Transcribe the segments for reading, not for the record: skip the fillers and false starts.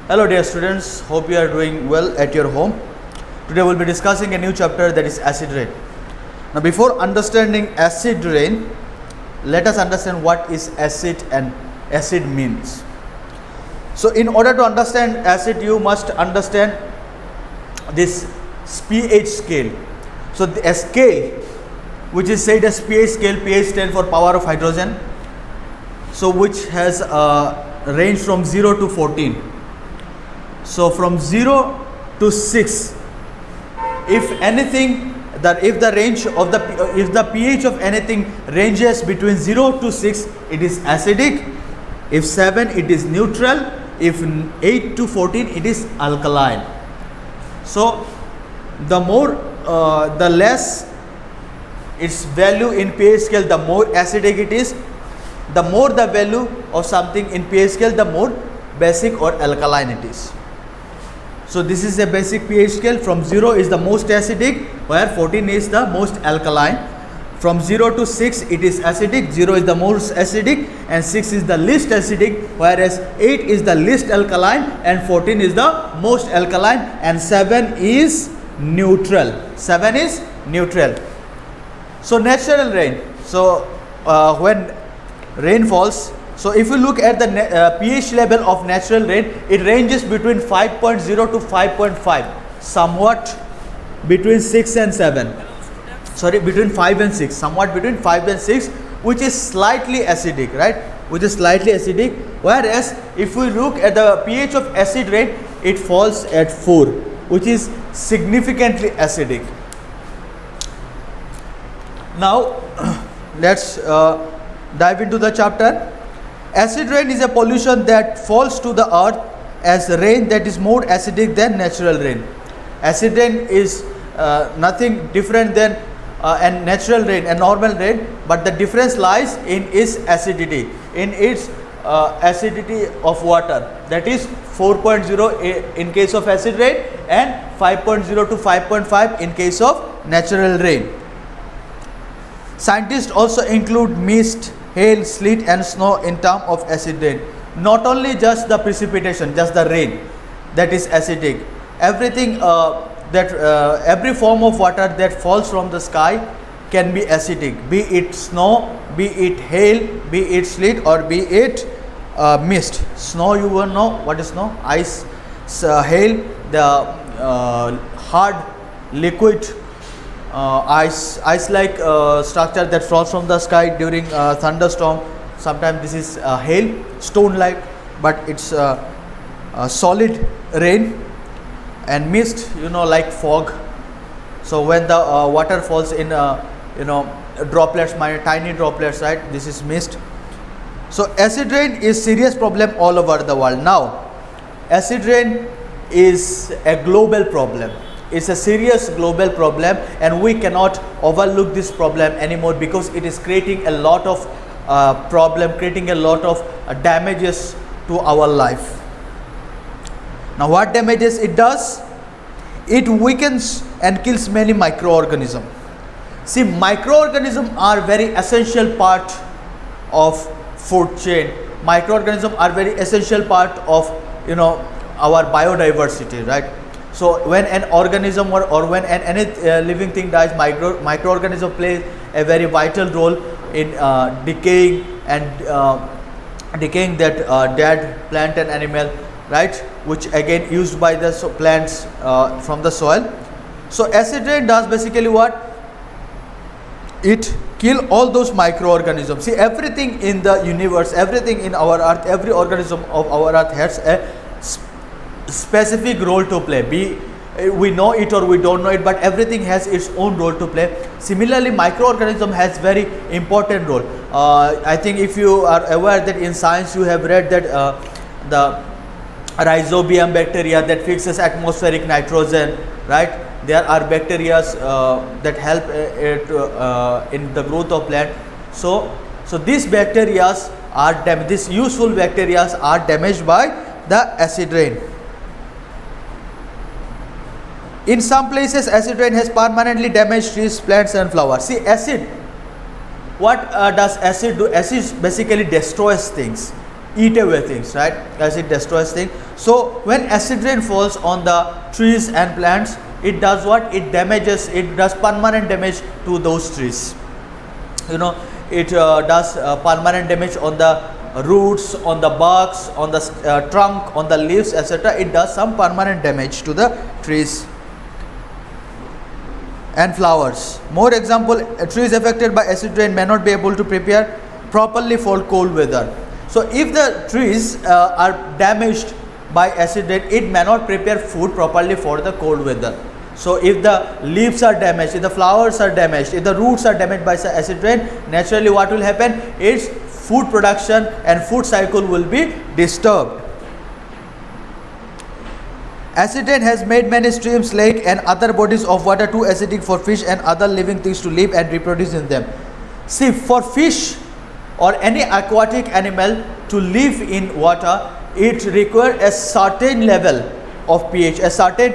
Hello dear students, hope you are doing well at your home. Today we will be discussing a new chapter, that is acid rain. Now before understanding acid rain, let us understand what is acid and acid means. So in order to understand acid, you must understand this pH scale. So a scale which is said as pH scale, pH stands for power of hydrogen, so which has a range from 0 to 14. So from 0 to 6, if anything, if the pH of anything ranges between 0 to 6, it is acidic. If 7, it is neutral. If 8 to 14, it is alkaline. So the less its value in pH scale, the more acidic it is. The more the value of something in pH scale, the more basic or alkaline it is. So this is a basic pH scale. From 0 is the most acidic, where 14 is the most alkaline. From 0 to 6, it is acidic. 0 is the most acidic and 6 is the least acidic, whereas 8 is the least alkaline and 14 is the most alkaline, and 7 is neutral. 7 is neutral. So natural rain. So when rain falls, so if you look at the pH level of natural rain, it ranges between 5.0 to 5.5, somewhat between 6 and 7. Sorry, between 5 and 6, somewhat between 5 and 6, which is slightly acidic, right? Which is slightly acidic. Whereas if we look at the pH of acid rain, it falls at 4, which is significantly acidic. Now let's dive into the chapter. Acid rain is a pollution that falls to the earth as rain that is more acidic than natural rain. Acid rain is nothing different than a natural rain, a normal rain, but the difference lies in its acidity, acidity of water, that is 4.0 in case of acid rain and 5.0 to 5.5 in case of natural rain. Scientists also include mist, hail, sleet and snow in terms of acid rain. Not only just the precipitation, just the rain that is acidic. Everything every form of water that falls from the sky can be acidic, be it snow, be it hail, be it sleet, or be it mist. Snow, you will know what is snow. Ice, hail, the hard liquid ice like structure that falls from the sky during thunderstorm. Sometimes this is hail, stone like, but it's solid rain. And mist, like fog. So when the water falls in droplets, tiny droplets, right? This is mist. So acid rain is serious problem all over the world. Now acid rain is a global problem. It's a serious global problem, and we cannot overlook this problem anymore, because it is creating a lot of creating a lot of damages to our life. Now what damages it does? It weakens and kills many microorganisms. See, microorganisms are very essential part of food chain. Microorganisms are very essential part of our biodiversity, right? So when an organism or when any living thing dies, microorganism play a very vital role in decaying that dead plant and animal, right, which again used by the plants from the soil. So acid rain does basically what? It kill all those microorganisms. See, everything in the universe, everything in our earth, every organism of our earth has a specific role to play. We know it or we don't know it, but everything has its own role to play. Similarly, microorganism has very important role. I think if you are aware that in science you have read that the rhizobium bacteria that fixes atmospheric nitrogen, right? There are bacteria that help in the growth of plant. So these bacteria are damaged. These useful bacteria are damaged by the acid rain. In some places, acid rain has permanently damaged trees, plants and flowers. See, acid, what does acid do? Acid basically destroys things. eat away things, right? Acid destroys things. So when acid rain falls on the trees and plants, it does what? It damages, it does permanent damage to those trees. You know, it does permanent damage on the roots, on the barks, on the trunk, on the leaves, etc. It does some permanent damage to the trees and flowers. More example, trees affected by acid rain may not be able to prepare properly for cold weather. So if the trees are damaged by acid rain, it may not prepare food properly for the cold weather. So if the leaves are damaged, if the flowers are damaged, if the roots are damaged by acid rain, naturally what will happen is food production and food cycle will be disturbed. Acid rain has made many streams, lakes and other bodies of water too acidic for fish and other living things to live and reproduce in them. See, for fish or any aquatic animal to live in water, it requires a certain level of pH, a certain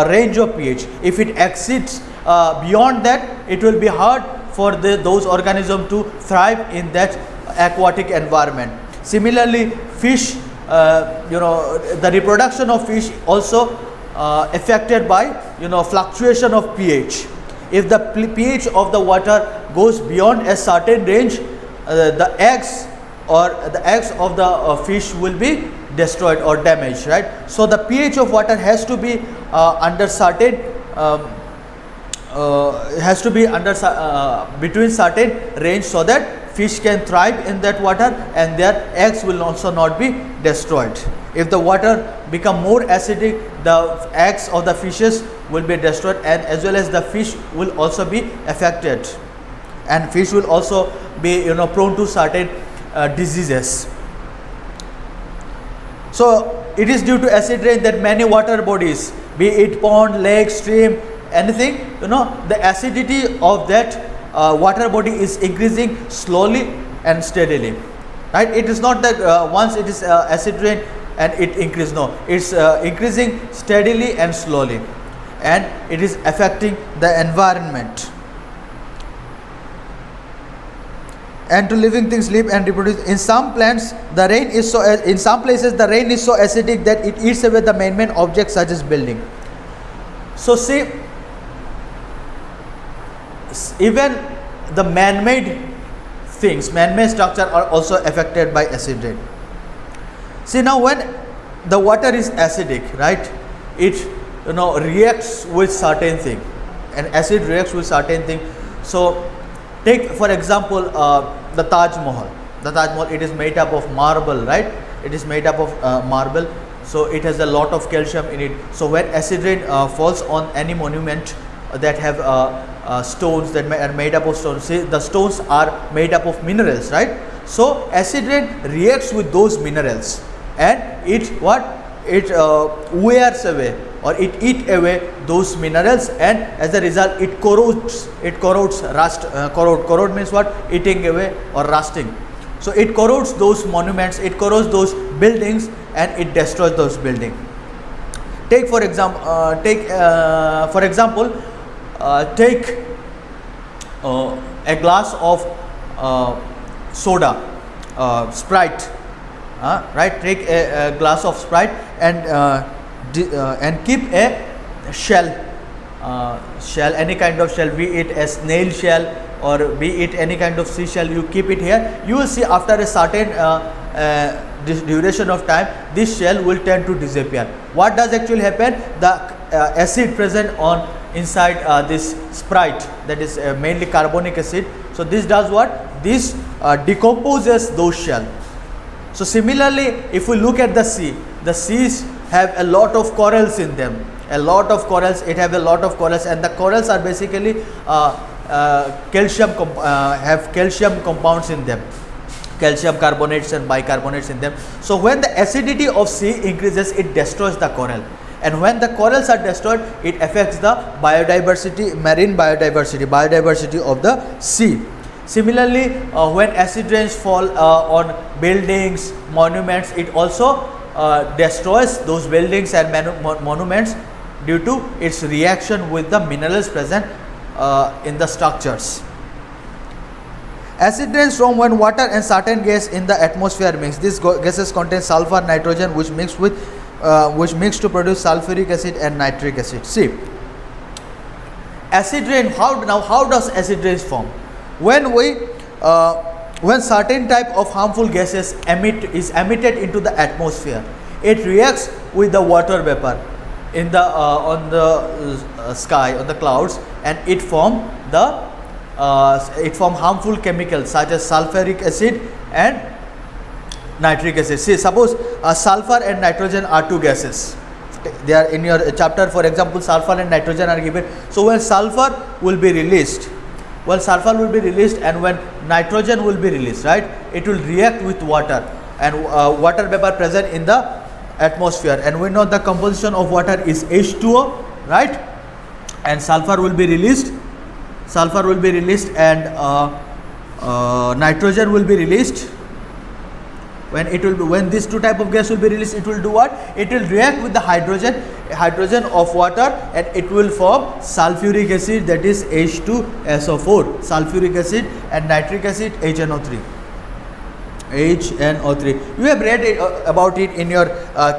range of pH. If it exceeds beyond that, it will be hard for those organisms to thrive in that aquatic environment. Similarly, fish, the reproduction of fish also affected by fluctuation of pH. If the pH of the water goes beyond a certain range, the eggs of the fish will be destroyed or damaged, right? So the pH of water has to be under certain between certain range, so that fish can thrive in that water and their eggs will also not be destroyed. If the water become more acidic, the eggs of the fishes will be destroyed, and as well as the fish will also be affected, and fish will also be prone to certain diseases. So it is due to acid rain that many water bodies, be it pond, lake, stream, anything, the acidity of that water body is increasing slowly and steadily, right? It is not that once it is acid rain and it increases. No, it's increasing steadily and slowly, and it is affecting the environment. And to living things live and reproduce. In some plants, the rain is so. In some places, the rain is so acidic that it eats away the man-made objects such as building. So see, even the man-made things, man-made structure are also affected by acid rain. See, now when the water is acidic, right, it reacts with certain thing, and acid reacts with certain thing. So take for example the Taj Mahal. The Taj Mahal, it is made up of marble, right? It is made up of marble. So it has a lot of calcium in it. So when acid rain falls on any monument that have stones that are made up of stones, see, the stones are made up of minerals, right? So acid rain reacts with those minerals, and it wears away, or it eat away those minerals, and as a result it corrodes, corrode means what? Eating away or rusting. So it corrodes those monuments, it corrodes those buildings, and it destroys those buildings. Take for example take a glass of soda, Sprite, right? Take a glass of Sprite and keep a shell, any kind of shell, be it a snail shell or be it any kind of seashell. You keep it here. You will see after a certain duration of time, this shell will tend to disappear. What does actually happen? The acid present on inside this Sprite, that is mainly carbonic acid. So this does what? This decomposes those shell. So similarly, if we look at the sea, the seas have a lot of corals in them. It have a lot of corals, and the corals are basically have calcium compounds in them, calcium carbonates and bicarbonates in them. So when the acidity of sea increases, it destroys the coral, and when the corals are destroyed, it affects the biodiversity, marine biodiversity of the sea. Similarly, when acid rains fall on buildings, monuments, it also destroys those buildings and monuments due to its reaction with the minerals present in the structures. Acid rains from when water and certain gas in the atmosphere mix. These gases contain sulfur, nitrogen, which mix to produce sulfuric acid and nitric acid. See, acid rain. How does acid rains form? When certain type of harmful gases is emitted into the atmosphere, it reacts with the water vapor in the on the sky, on the clouds, and it form harmful chemicals such as sulfuric acid and nitric acid. See, suppose sulfur and nitrogen are two gases. They are in your chapter. For example, sulfur and nitrogen are given. So when sulfur will be released, and when nitrogen will be released, right, it will react with water, and water vapor present in the atmosphere, and we know the composition of water is H2O, right, and sulfur will be released, and nitrogen will be released. When these two type of gas will be released, it will do what? It will react with the hydrogen of water, and it will form sulfuric acid, that is H2SO4, sulfuric acid, and nitric acid HNO3. You have read about it in your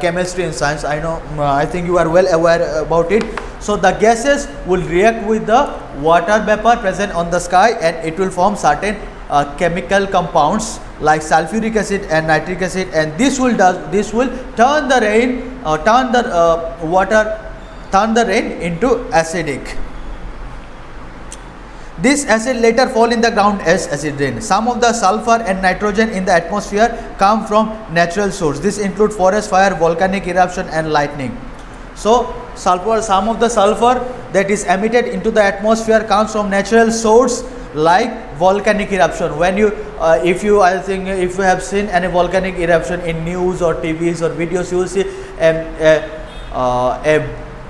chemistry and science. I think you are well aware about it. So the gases will react with the water vapor present on the sky, and it will form certain chemical compounds like sulfuric acid and nitric acid, and this will turn the rain into acidic. This acid later fall in the ground as acid rain. Some of the sulfur and nitrogen in the atmosphere come from natural source. This include forest fire, volcanic eruption, and lightning. So some of the sulfur that is emitted into the atmosphere comes from natural source like volcanic eruption. If you have seen any volcanic eruption in news or TVs or videos, you will see a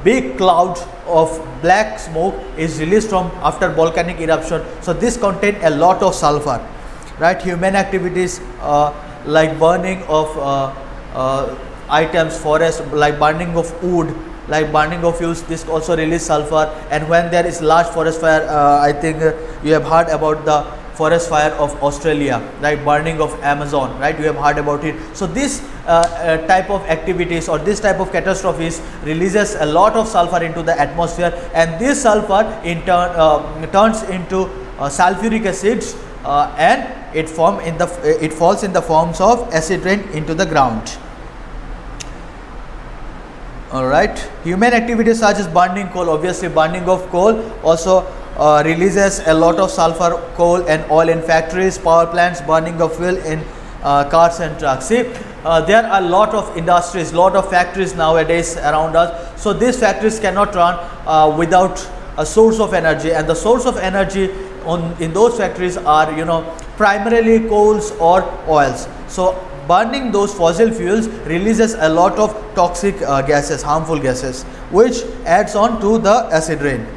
big cloud of black smoke is released from after volcanic eruption. So this contain a lot of sulfur, right? Human activities like burning of items, forest, like burning of wood, like burning of fuels, this also release sulfur. And when there is large forest fire, I think you have heard about the forest fire of Australia, right, burning of Amazon, right, you have heard about it. So this type of activities or this type of catastrophes releases a lot of sulfur into the atmosphere, and this sulfur in turn turns into sulfuric acids, and it falls in the forms of acid rain into the ground. Alright, human activities such as burning coal, obviously burning of coal also releases a lot of sulfur, coal and oil in factories, power plants, burning of fuel in cars and trucks. See, there are a lot of industries, lot of factories nowadays around us. So these factories cannot run without a source of energy, and the source of energy in those factories are primarily coals or oils. So burning those fossil fuels releases a lot of toxic gases, harmful gases, which adds on to the acid rain.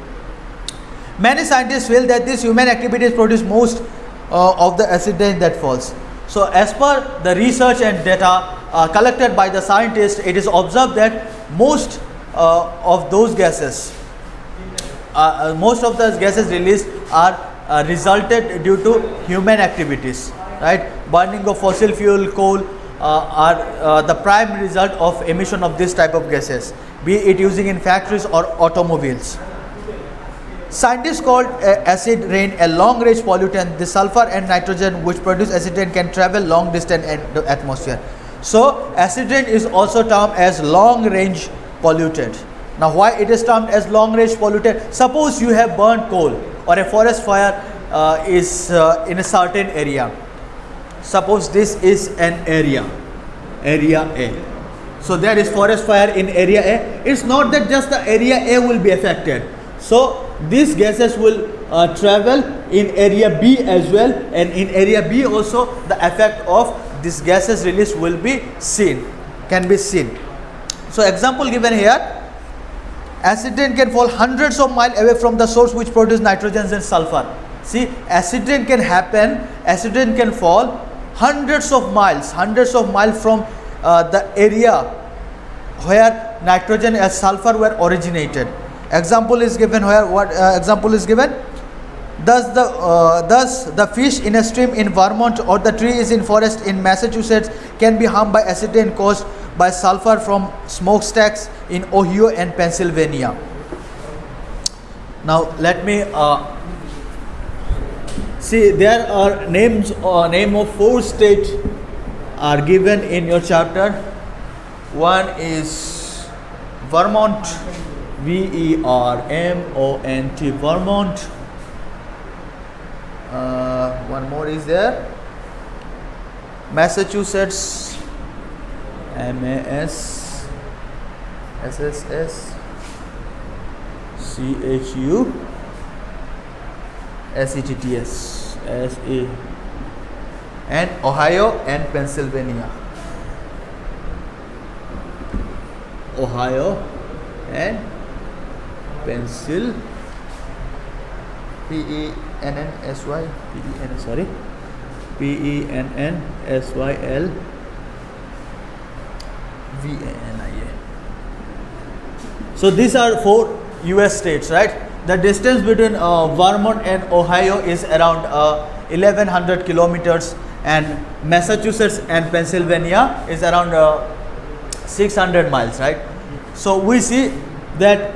Many scientists feel that these human activities produce most of the acid rain that falls. So as per the research and data collected by the scientists, it is observed that most of those gases released are resulted due to human activities, right? Burning of fossil fuel, coal are the prime result of emission of this type of gases, be it using in factories or automobiles. Scientists called acid rain a long-range pollutant. The sulfur and nitrogen which produce acid rain can travel long distance in the atmosphere. So acid rain is also termed as long-range pollutant. Now why it is termed as long-range pollutant? Suppose you have burnt coal or a forest fire is in a certain area. Suppose this is an area A. So there is forest fire in area A. It's not that just the area A will be affected. So these gases will travel in area B as well, and in area B also the effect of these gases released will be can be seen. So example given here, acid rain can fall hundreds of miles away from the source which produce nitrogen and sulfur. See, acid rain can fall hundreds of miles from the area where nitrogen and sulfur were originated. Example is given here. What example is given? Thus the fish in a stream in Vermont or the trees in forest in Massachusetts can be harmed by acid rain caused by sulfur from smokestacks in Ohio and Pennsylvania. Now let me see, there are name of 4 states are given in your chapter. One is Vermont, Vermont, Vermont. One more is there, Massachusetts, MASSSS, CHUSETTS, SA, and Ohio and Pennsylvania. Ohio and Pennsylvania. PENNSYL. So these are 4 US states, right? The distance between Vermont and Ohio is around 1100 kilometers, and Massachusetts and Pennsylvania is around 600 miles, right? So we see that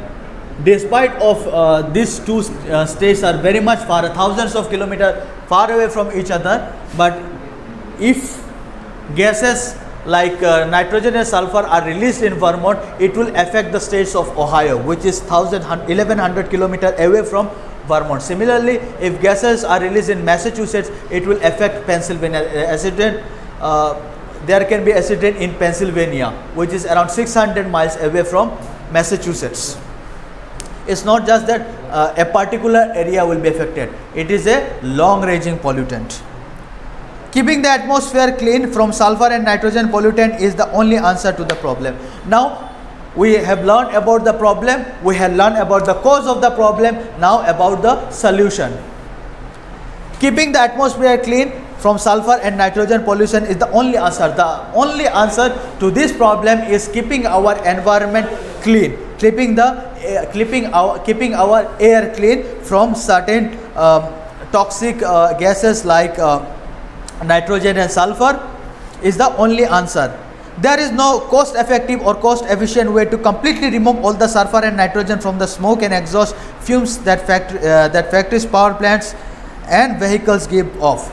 despite of these 2 states are very much far, thousands of kilometers far away from each other, but if gases like nitrogen and sulfur are released in Vermont, it will affect the states of Ohio, which is 1100 kilometers away from Vermont. Similarly, if gases are released in Massachusetts, it will affect Pennsylvania. Acid rain, there can be acid rain in Pennsylvania, which is around 600 miles away from Massachusetts. It's not just that a particular area will be affected. It is a long-ranging pollutant. Keeping the atmosphere clean from sulfur and nitrogen pollutant is the only answer to the problem. Now, we have learned about the problem, we have learned about the cause of the problem, now about the solution. Keeping the atmosphere clean from sulfur and nitrogen pollution is the only answer. The only answer to this problem is keeping our environment clean, keeping our air clean from certain toxic gases like nitrogen and sulfur is the only answer. There is no cost effective or cost efficient way to completely remove all the sulfur and nitrogen from the smoke and exhaust fumes that factories, power plants and vehicles give off.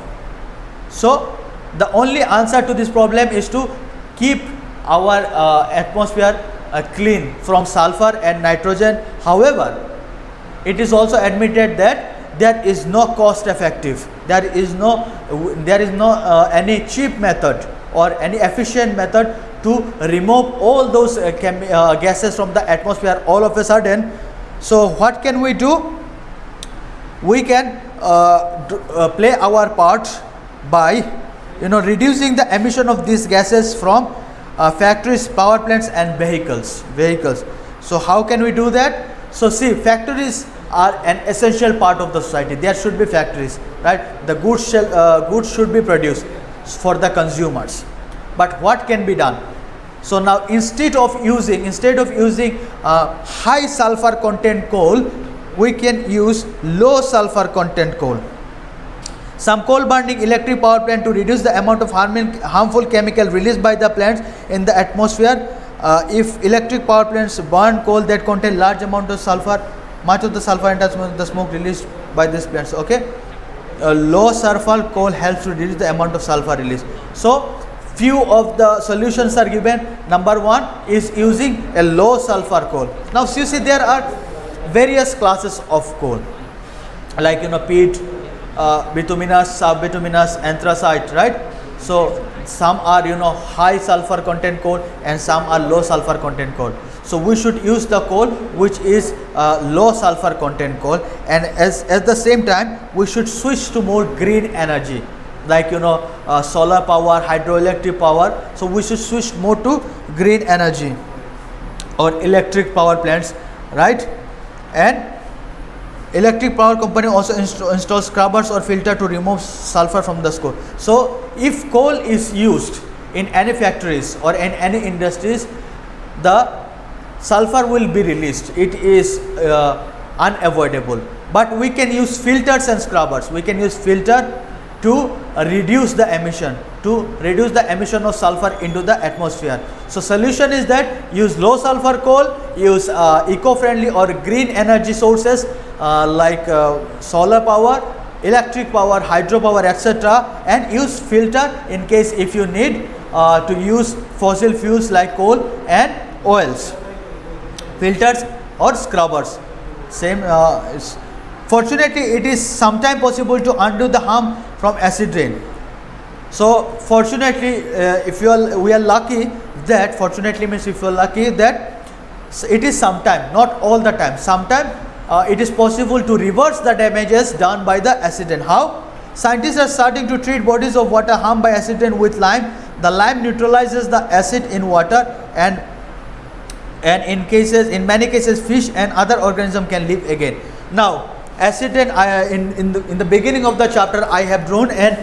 So the only answer to this problem is to keep our atmosphere clean from sulfur and nitrogen. However, it is also admitted that there is no cost effective, there is no any cheap method or any efficient method to remove all those gases from the atmosphere all of a sudden. So what can we do? We can play our part by reducing the emission of these gases from factories, power plants and vehicles. So how can we do that? So see, factories are an essential part of the society. There should be factories, right? The goods should be produced for the consumers. But what can be done? So now instead of using high sulfur content coal, we can use low sulfur content coal. Some coal burning electric power plant to reduce the amount of harmful chemical released by the plants in the atmosphere. If electric power plants burn coal that contain large amount of sulfur, much of the sulfur enters the smoke released by these plants. Okay, low sulfur coal helps to reduce the amount of sulfur released. So few of the solutions are given. Number 1 is using a low sulfur coal. Now you see, there are various classes of coal, like peat, bituminous, subbituminous, anthracite, right? So some are high sulfur content coal and some are low sulfur content coal. So we should use the coal which is low sulfur content coal, and at the same time we should switch to more green energy, like solar power, hydroelectric power. So we should switch more to green energy or electric power plants, right? And electric power company also install scrubbers or filter to remove sulfur from the coal. So if coal is used in any factories or in any industries, the sulfur will be released. It is unavoidable. but we can use filters and scrubbers. We can use filter to reduce the emission, of sulfur into the atmosphere. So solution is that use low sulfur coal, use eco-friendly or green energy sources like solar power, electric power, hydropower, etc., and use filter in case if you need to use fossil fuels like coal and oils. Filters or scrubbers, same. Fortunately, it is sometimes possible to undo the harm from acid rain. So fortunately, we are lucky that, fortunately means if you are lucky that it is sometime, not all the time, sometime it is possible to reverse the damages done by the acid rain. How? Scientists are starting to treat bodies of water harmed by acid rain with lime. The lime neutralizes the acid in water, and in many cases fish and other organisms can live again. Now acid rain, in the beginning of the chapter I have drawn an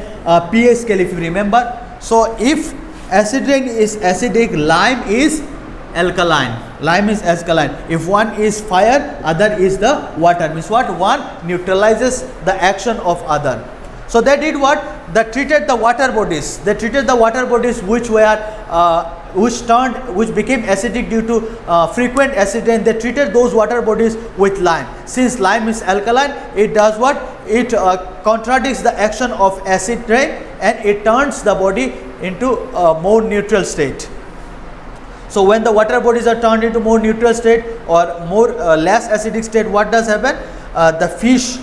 pH scale, if you remember. So if acid rain is acidic, lime is alkaline. If one is fire, other is the water. Means what? One neutralizes the action of other. So they did what? They treated the water bodies. Which became acidic due to frequent acid rain. They treated those water bodies with lime. Since lime is alkaline, it does what? It contradicts the action of acid rain, and it turns the body into a more neutral state. So when the water bodies are turned into more neutral state or more less acidic state, what does happen? The fish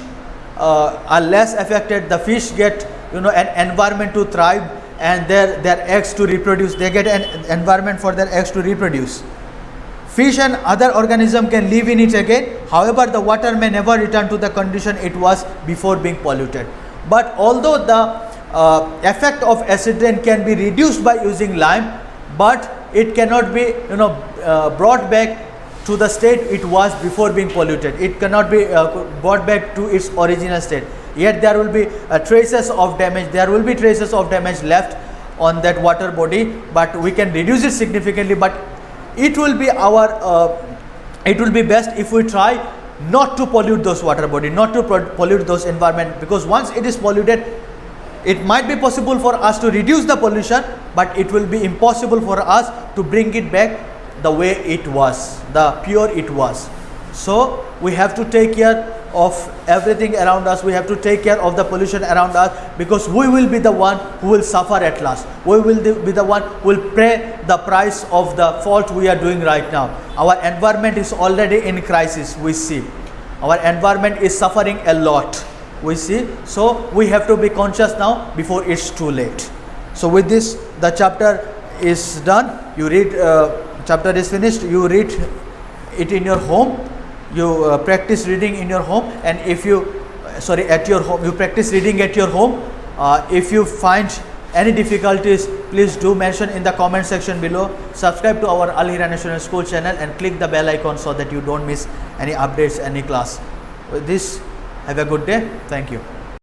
are less affected. The fish get an environment to thrive, and their eggs to reproduce. They get an environment for their eggs to reproduce. Fish and other organisms can live in it again. However, the water may never return to the condition it was before being polluted. But although the effect of acid rain can be reduced by using lime, but it cannot be brought back to the state it was before being polluted. It cannot be brought back to its original state. Yet there will be traces of damage. There will be traces of damage left on that water body, but we can reduce it significantly. But it will be best if we try not to pollute those water body, not to pollute those environment, because once it is polluted, it might be possible for us to reduce the pollution, but it will be impossible for us to bring it back the way it was, the pure it was. So we have to take care of everything around us. We have to take care of the pollution around us, because we will be the one who will suffer at last. We will be the one who will pay the price of the fault we are doing right now. Our environment is already in crisis. We see our environment is suffering a lot. We see. So we have to be conscious now before it's too late. So with this, the chapter is done. You read, chapter is finished. You read it in your home. You practice reading in your home, and if you at your home, you practice reading at your home. If you find any difficulties, please do mention in the comment section below. Subscribe to our Al Hira National School channel and click the bell icon so that you don't miss any updates, any class. With this, have a good day. Thank you.